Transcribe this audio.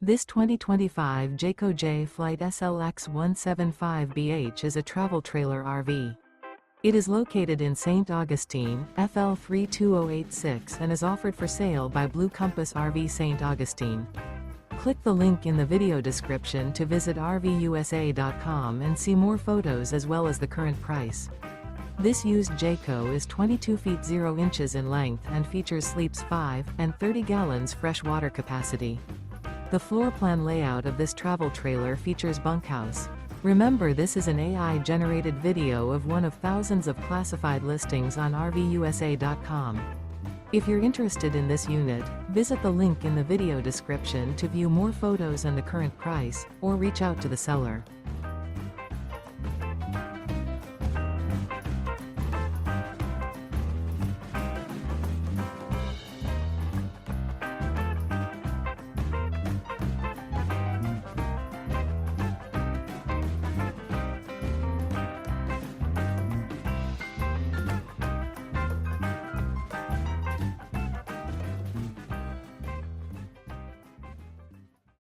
This 2025 Jayco Jay Flight SLX 175BH is a travel trailer RV. It is located in St. Augustine, FL 32086 and is offered for sale by Blue Compass RV St. Augustine. Click the link in the video description to visit RVUSA.com and see more photos as well as the current price. This used Jayco is 22 feet 0 inches in length and features sleeps 5 and 30 gallons fresh water capacity. The floor plan layout of this travel trailer features bunkhouse. Remember, this is an AI-generated video of one of thousands of classified listings on RVUSA.com. If you're interested in this unit, visit the link in the video description to view more photos and the current price, or reach out to the seller.